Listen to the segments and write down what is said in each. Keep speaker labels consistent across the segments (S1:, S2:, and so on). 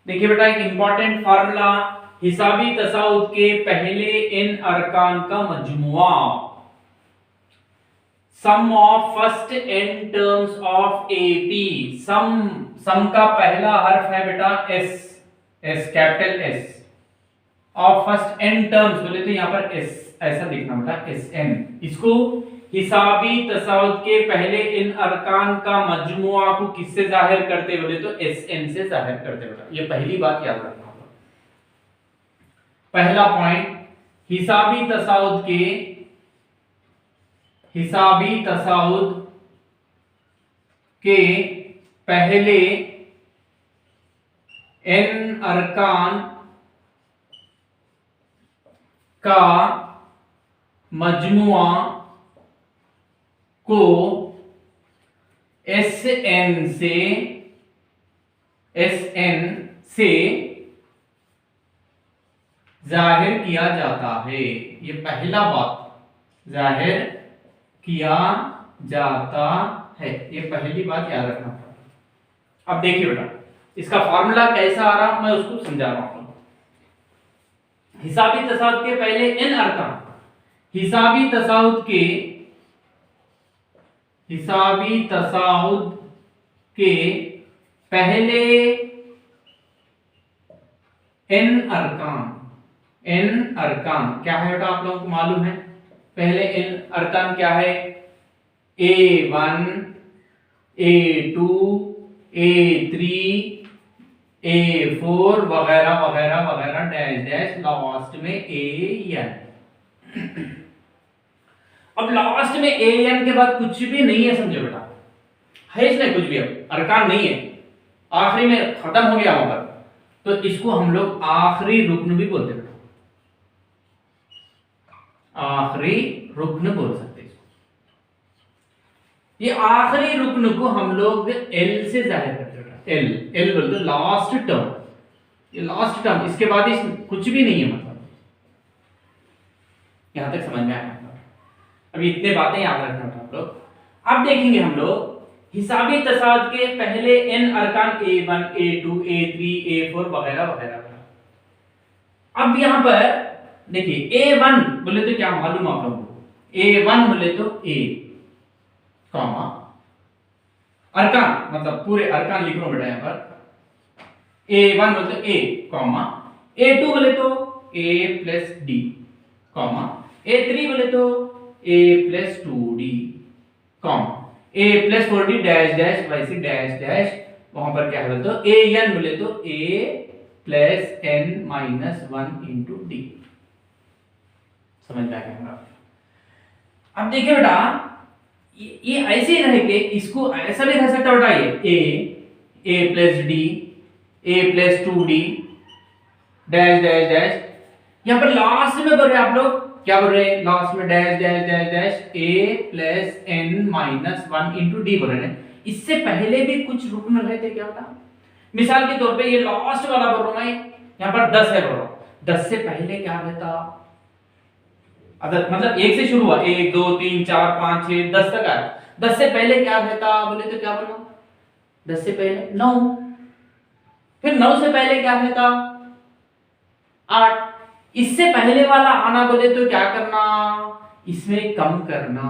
S1: देखिए बेटा एक इंपॉर्टेंट फार्मूला, हिसाबी तसाउद के पहले n अरकान का मजमुआ, sum of first n terms of AP। Sum का पहला हर्फ है बेटा S capital S, of first n terms बोले तो यहाँ पर एस ऐसा लिखना बेटा SN। इसको हिसाबी तसाउद के पहले इन अरकान का मजमुआ को किससे जाहिर करते बोले तो SN से जाहिर करते बेटा। ये पहली बात याद रखना। पहला पॉइंट, हिसाबी तसाउद के पहले n अरकान का मजमुआ को SN से जाहिर किया जाता है। ये पहला बात, जाहिर किया जाता है, ये पहली बात याद रखना। अब देखिए बेटा इसका फॉर्मूला कैसा आ रहा मैं उसको समझा रहा हूं। हिसाबी तसाउद के पहले n अरकान, हिसाबी तसाउद के पहले n अरकान क्या है बेटा आप लोगों को मालूम है। पहले n अरकान क्या है, A1 A2 A3 A4 वगैरह वगैरह वगैरह डैश डैश लास्ट में AN। अब लास्ट में AN के बाद कुछ भी नहीं है, समझो बेटा है इसमें कुछ भी, अब अरकान नहीं है, आखिरी में खत्म हो गया होगा, तो इसको हम लोग आखिरी रुक्न भी बोलते हैं, आखिरी रुक्न बोल सकते हैं इसको। ये आखिरी रुक्न को हम लोग L से जाहिर करते हैं। L बोलते हैं लास्ट टर्म, ये लास्ट टर्म, इसके बाद इस कुछ भी नहीं है, मतलब यहां तक समझ में आया। अभी इतने बातें याद रखना था आप लोग। अब देखेंगे हम लोग हिसाबी तसाउद के पहले n अरकान A1 A2 A3 A4 वगैरह वगैरह। अब यहां पर देखिए A1 बोले तो क्या मालूम आप लोगों को, A1 बोले तो A कॉमा अरकान, मतलब पूरे अरकान लिख रहा हूं बेटा यहां पर। A1 बोले तो A कॉमा, A2 बोले तो A plus D comma, A3 बोले तो A plus 2D comma, A plus 4D dash dash वैसे डैश डैश, वहां पर क्या है तो AN बोले तो A plus N minus 1 into D। समझ में आ गया। अब देखिए बेटा ये ऐसे ही रहेंगे, इसको ऐसा भी रह सकता बेटा, ये A plus D A plus 2D dash dash dash, यहां पर लास्ट में बोल रहे हैं आप लोग क्या बोल रहे हैं, लास्ट में dash dash dash dash A plus N minus 1 into D बोल रहे हैं। इससे पहले भी कुछ रुकन रहे थे क्या बेटा, मिसाल के तौर पे ये लास्ट वाला बोल रहा हूं मैं, यहां पर 10 है बोल रहा हूं, 10 से पहले क्या रहता, अगर मतलब 1 से शुरू हुआ 1 2 3 4 5 6 10 तक आया, 10 से पहले क्या रहता बोले तो क्या बोलूं, 10 से पहले 9, फिर 9 से पहले क्या रहता 8, इससे पहले वाला आना बोले तो क्या करना, इसमें कम करना।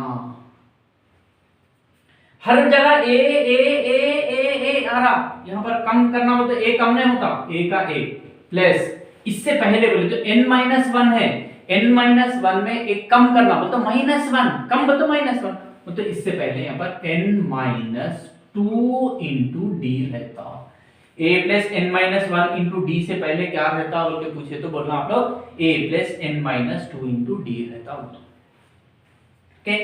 S1: हर जगह ए आ रहा, यहां पर कम करना बोलते ए कम नहीं होता, ए का ए प्लस, इससे पहले बोले तो n माइनस 1 है, n माइनस 1 में एक कम करना बोलते माइनस 1, कम बोलते माइनस 1, तो इससे पहले यहां पर n माइनस 2 इंटू डी रहता। a plus n minus 1 into D से पहले क्या रहता बोल के पूछे तो बोलना आप लोग a plus n minus 2 into D रहता। ओके,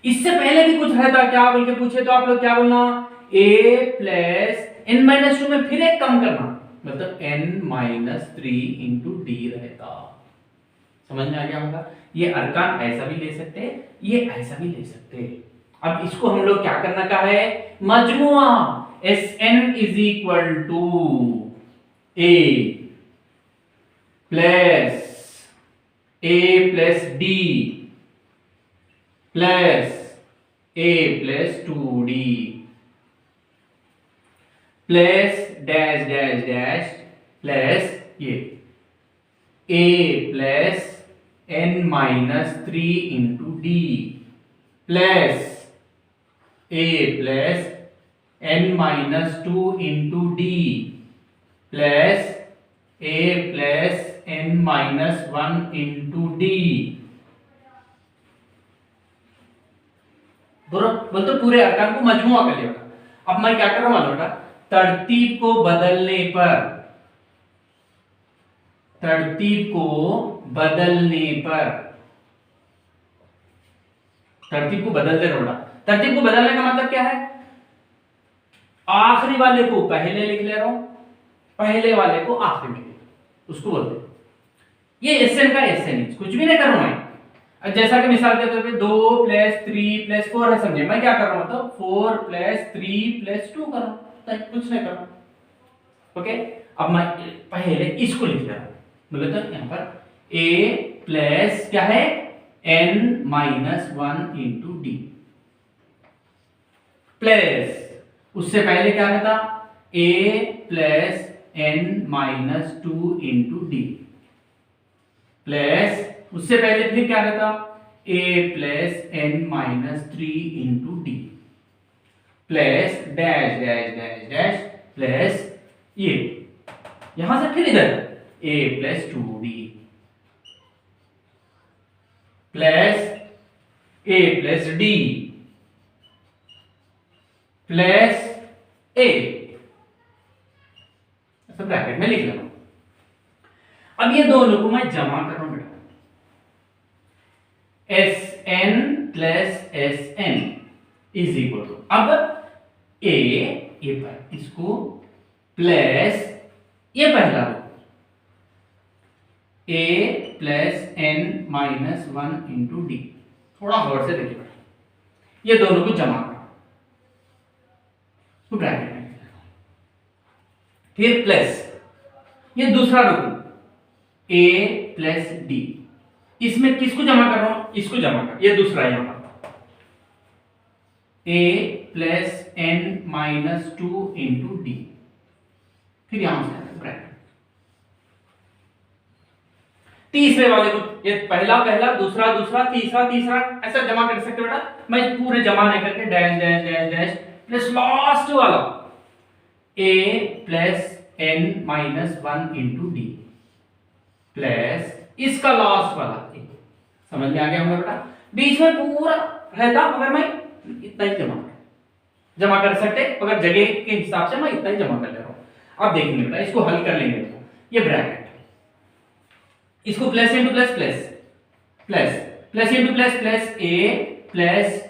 S1: इससे पहले भी कुछ रहता क्या बोल के पूछे तो आप लोग क्या बोलना, a प्लस n माइनस 2 में फिर एक कम करना, मतलब n माइनस 3 इंटू डी रहता। समझ में आ गया होगा। ये अरकान ऐसा भी ले सकते हैं, ये ऐसा भी ले सकते हैं। अब इसको हम लोग क्या करना का है, मजमुआ Sn is equal to a plus d plus a plus 2d plus dash dash dash plus ये a plus n minus 3 into D plus a plus n minus 2 into D plus a plus n minus 1 into D. बोलते पूरे अरकान को मजमुआ कर लिया। अब मैं क्या कर रहा हूं बेटा, तरतीब को बदलने पर तरतीब को बदल दे रोड़ा। तरतीब को बदलने का मतलब क्या है, आखिरी वाले को पहले लिख ले रहा हूं, पहले वाले को आखिरी में, उसको बोलते ये एसएन का एसएन, कुछ भी नहीं कर रहा हूं। जैसा कि मिसाल के तौर पे 2 प्लस 3 प्लस 4 है, समझे। मैं क्या कर रहा हूं, मतलब 4 प्लस 3 प्लस 2 कर रहा हूं, कुछ नहीं कर रहा हूं। ओके, अब मैं पहले इसको लिख रहा हूं, बोले तो यहां पर a प्लस क्या है n minus 1 into D plus उससे पहले क्या रहता a plus n minus 2 into D plus उससे पहले फिर क्या रहता a plus n minus 3 into D plus dash dash dash dash plus ये यहां से फिर इधर a plus 2d plus a plus d plus a, ऐसा ब्रैकेट में लिख लेना। अब ये दोनों को मैं जमा कर रहा हूं बेटा, Sn plus Sn is equal to, अब a पर इसको प्लस ये पहला row a plus n minus 1 into D. थोड़ा गौर से देखिए, ये दोनों को जमा करो तो ब्रैकेट में, फिर प्लस ये दूसरा रो a प्लस डी, इसमें किसको जमा कर रहा हूं, इसको जमा कर, ये दूसरा यहां पर a plus n minus 2 into D, फिर यहां से ब्रैकेट। तीसरे वाले को ये पहला पहला दूसरा दूसरा तीसरा तीसरा ऐसा जमा कर सकते बेटा। मैं पूरे जमा नहीं करके dash dash dash dash plus last वाला a plus n minus 1 into D plus इसका लास्ट वाला a। समझ में आ गया होगा बेटा, बीच में पूरा रहता अगर मैं इतना ही जमा कर सकते, अगर जगह के हिसाब से मैं इतना ही जमा कर ले रहा हूं। अब देखेंगे बेटा, इसको हल कर लेंगे। ये ब्रैकेट, इसको plus into plus plus plus plus into plus plus a plus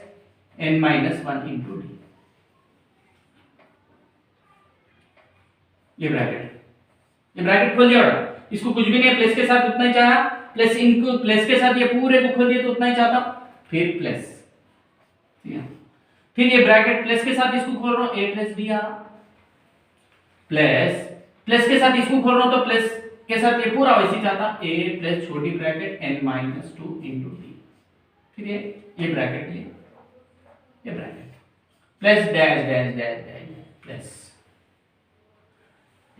S1: n minus 1 into D, ये ब्रैकेट खोल दिया बेटा। इसको कुछ भी नहीं, प्लस के साथ उतना ही चाहा, प्लस इनको प्लस के साथ ये पूरे को खोल दिया तो उतना ही चाहता, फिर प्लस, फिर ये ब्रैकेट प्लस के साथ इसको खोल रहा हूं a प्लस डी आ रहा, प्लस प्लस के साथ इसको खोल रहा हूं तो प्लस के साथ ये पूरा वैसे चाहता a प्लस छोटी bracket n minus 2 into D, फिर ये ब्रैकेट ये bracket plus dash dash dash dash plus,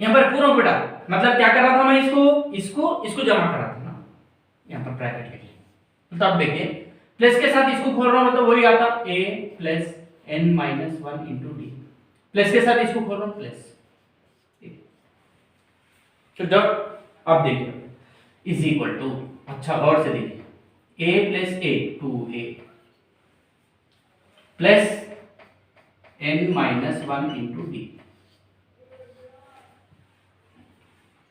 S1: यहां पर पूरा बेटा मतलब क्या कर रहा था मैं, इसको जमा कर रहा था ना, यहां पर ब्रैकेट लिखिए। तो अब देखिए प्लस के साथ इसको खोल रहा हूं तो वही आता a plus n minus 1 into D, plus के साथ इसको खोल रहा हूं प्लस, तो जब अब देखिए इज इक्वल टू, अच्छा गौर से देखिए a plus a 2a plus n minus 1 into D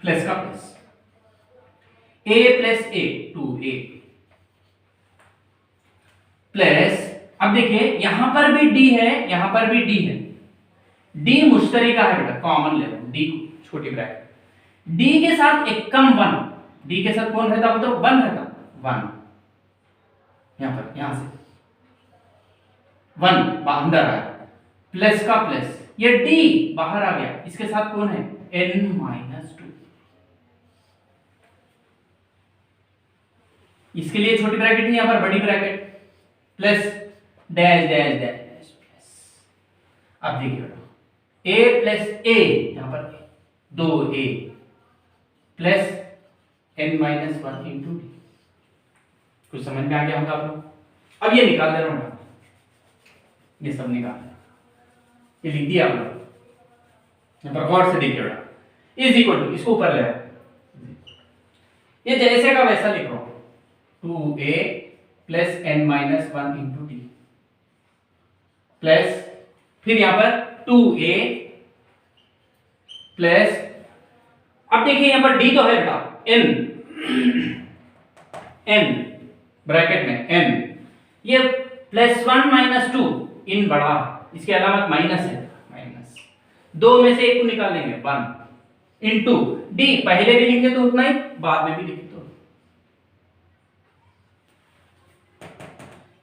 S1: plus का plus a plus a 2a plus, अब देखिए यहां पर भी d है, यहां पर भी d है, d मुश्तरिका है बेटा, कॉमन ले लो d को, छोटी ब्रैकेट d के साथ एक कम 1, d के साथ कौन रहता बताओ, 1 रहता, 1 यहां से 1 अंदर आया, प्लस का प्लस, ये d बाहर आ गया, इसके साथ कौन है n माइनस 2, इसके लिए छोटी ब्रैकेट नहीं, यहां पर बड़ी bracket plus dash dash dash dash plus. अब देखिए a प्लस a, यहां पर 2a plus n minus one into D. कुछ समझ में आ गया होगा आप लोग? अब ये निकाल दे रहा हूं, ये सब निकाल दे, ये लिख दिया आप लोग, यहाँ पर गौर से देखिए बेटा, इज इक्वल टू, इसको ऊपर ले आओ, ये जैसे का वैसा लिख रहा हूं, 2a plus n minus one into D plus, फिर यहां पर 2a प्लस, अब देखिए यहां पर d तो है बेटा, n ब्रैकेट में n, ये प्लस वन माइनस टू, इन बड़ा, इसके अलावा माइनस है, माइनस दो में से एक को निकालेंगे, वन इंटू डी, पहले भी लिखे तो उतना ही, बाद में भी लिखे तो,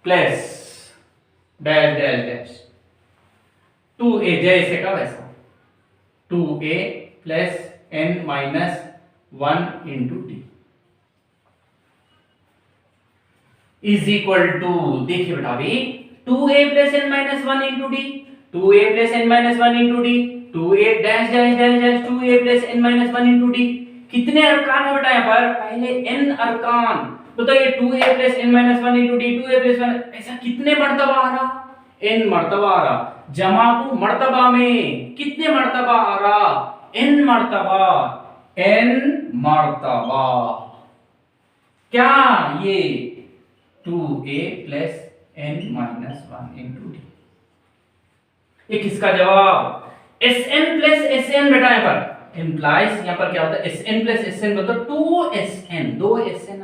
S1: plus dash dash dash 2a जैसे का वैसा, 2a plus n minus one into D is equal to, देखिए बेटा अभी 2a plus n minus one into D, 2a plus n minus one into D, 2a dash dash dash dash 2a plus n minus one into D. कितने अरकान है बेटा यहाँ पर? पहले n अरकान, तो ये 2a plus n minus one into D, 2a plus one, ऐसा कितने मर्तबा आ रहा? n मर्तबा आ रहा। जमा को मर्तबा में कितने मर्तबा आ रहा? n मर्तबा, n मर्तबा। क्या ये 2a plus n minus one into D, ये किसका जवाब? Sn प्लस Sn बेटा, यहाँ पर इंप्लाइज, यहाँ पर क्या होता है? Sn प्लस Sn मतलब 2Sn, दो Sn,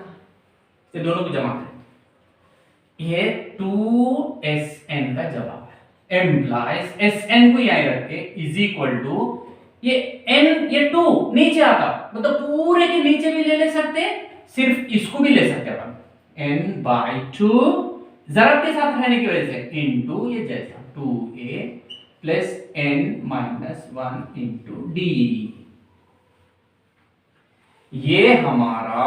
S1: ये दोनों को जमा करें, ये 2Sn का जवाब है। इंप्लाइज Sn को यहां रख के इज इक्वल टू, ये n, ये 2 नीचे आता, मतलब पूरे के नीचे भी ले सकते हैं, सिर्फ इसको भी ले सकते हैं अपन, n बाई 2 जरब के साथ रहने की वजह से, इंटू ये जैसा 2a plus n minus one into D. ये हमारा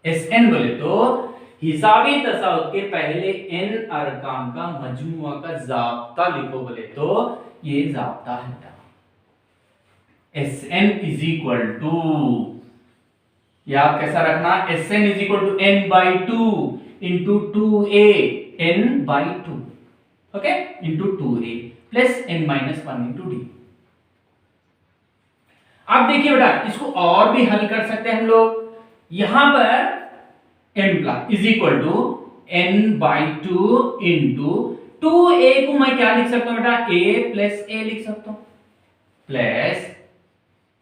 S1: Sn बोले तो हिसाबी तसाउत के पहले n अरकान का मजमुआ का जाब्ता लिखो बोले तो ये जाब्ता है। Sn इज इक्वल टू, याद कैसा रखना? Sn is equal to n by two into 2a, n by two, okay, into 2a plus n minus one into D. अब देखिए बेटा, इसको और भी हल कर सकते हैं हम लोग। यहां पर n plus is equal to n by two into 2a को मैं क्या लिख सकता हूं बेटा? a प्लस a लिख सकता हूं, plus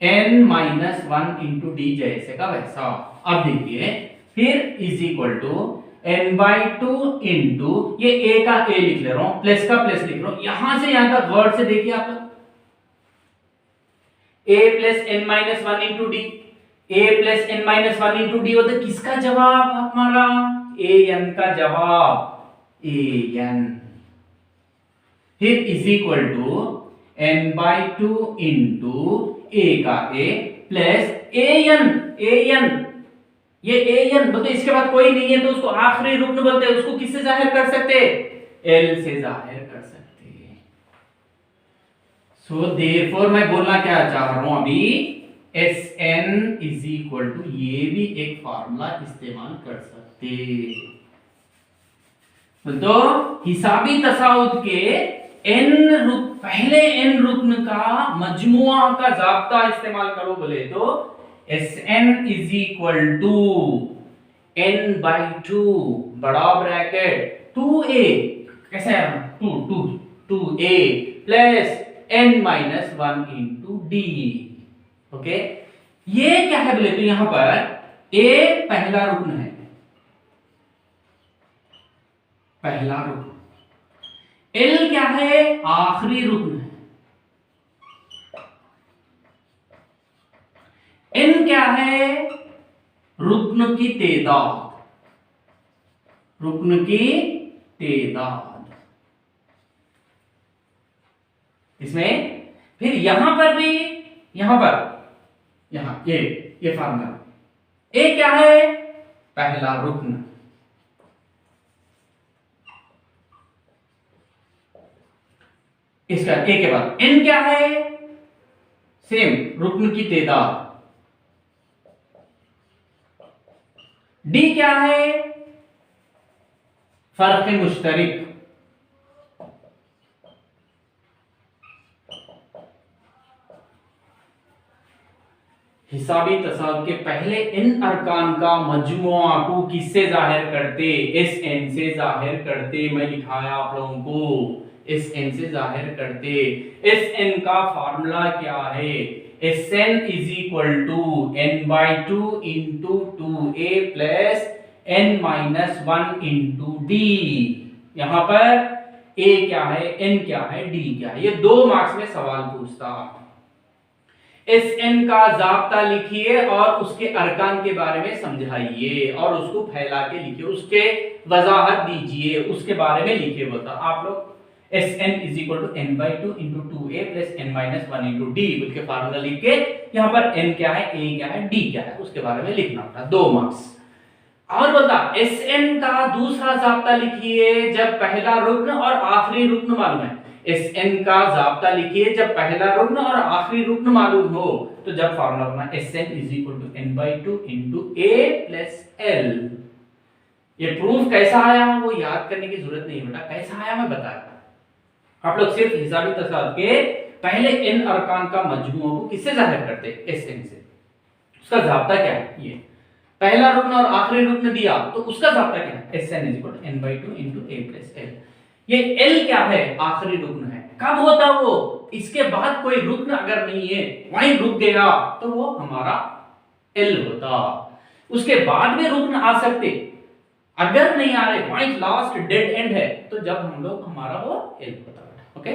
S1: n minus one into D जैसे का वैसा। अब देखिए फिर is equal to n by two into, ये a का a लिख ले रहा हूं, प्लस का प्लस लिख रहा हूं, यहां से यहां तक वर्ड से देखिए आप लोग, a plus n minus one into D, a plus n minus one into D होता है किसका जवाब? हमारा an का जवाब, an। फिर is equal to n by two into a का a प्लस an, ये an बोलते इसके बाद कोई नहीं है तो उसको आखिरी रुकन बोलते हैं, उसको किससे जाहिर कर सकते? l से जाहिर कर सकते हैं। सो देयरफॉर मैं बोलना क्या चाह रहा हूं अभी, Sn इज इक्वल टू, ये भी एक फार्मूला इस्तेमाल कर सकते, तो हिसाबी तसाउत के पहले n रुकन का मजमुआ का जाब्ता इस्तेमाल करो बोले तो Sn is equal to n by two बड़ा ब्रैकेट 2a, कैसे है? 2a plus n minus one into D. Okay, ये क्या है बोले तो यहां पर a पहला रुकन है, पहला रुकन, l क्या है? आखिरी रुकन है, n क्या है? रुकन की तेदाद, रुकन की तेदाद। इसमें फिर यहां पर भी, यहां ये फार्मूला, a क्या है? पहला रुकन, इसका a के बाद n क्या है? सेम रुकन की तेदाद, डी क्या है? फर्क मुश्तरिक। हिसाबी तसाद के पहले इन अरकान का मजमुआ को किससे जाहिर करते? एस एन से जाहिर करते। मैं लिखाया आप लोगों को, एस एन से जाहिर करते। एस एन का फार्मूला क्या है? S N is equal to N by two into two A plus N minus one into D. यहां पर ए क्या है, एन क्या है, डी क्या है? ये 2 मार्क्स में सवाल पूछता। एस एन का जाब्ता लिखिए और उसके अरकान के बारे में समझाइए और उसको फैला के लिखिए, उसके वजाहत दीजिए, उसके बारे में लिखिए। बता आप लोग S N is equal to N by two into two A plus N minus one into D बोल के फार्मूला लिख के यहाँ पर एन क्या है, ए क्या है, डी क्या है, उसके बारे में लिखना होता। 2 मार्क्स। और बता एस एन का दूसरा जाब्ता लिखिए जब पहला रुक्न और आखिरी रुक्न मालूम है। एस एन का जाब्ता लिखिए जब पहला रुक्न और आखिरी रुक्न मालूम हो। तो जब फार्मूला अपना S N is equal to N by two into A plus L. ये प्रूफ कैसा आया वो याद करने की जरूरत नहीं बेटा, कैसा आया मैं बताया। आप लोग सिर्फ हिसाबी तसाद के पहले इन अरकान का मजमूआ को किससे जाहिर करते? एस एन से। उसका जाब्ता क्या है? ये पहला रुक्न और आखिरी रुक्न दिया तो उसका जाब्ता क्या है? S N is equal to N by two into A plus L. ये एल क्या है? आखिरी रुक्न है। कब होता वो? इसके बाद कोई रुक्न अगर नहीं है, वहीं रुक गया तो वो हमारा एल होता। उसके बाद में रुक्न आ सकते, अगर नहीं आ रहे, वहीं लास्ट डेड एंड है, तो जब हम लोग हमारा वो एल होता। ओके।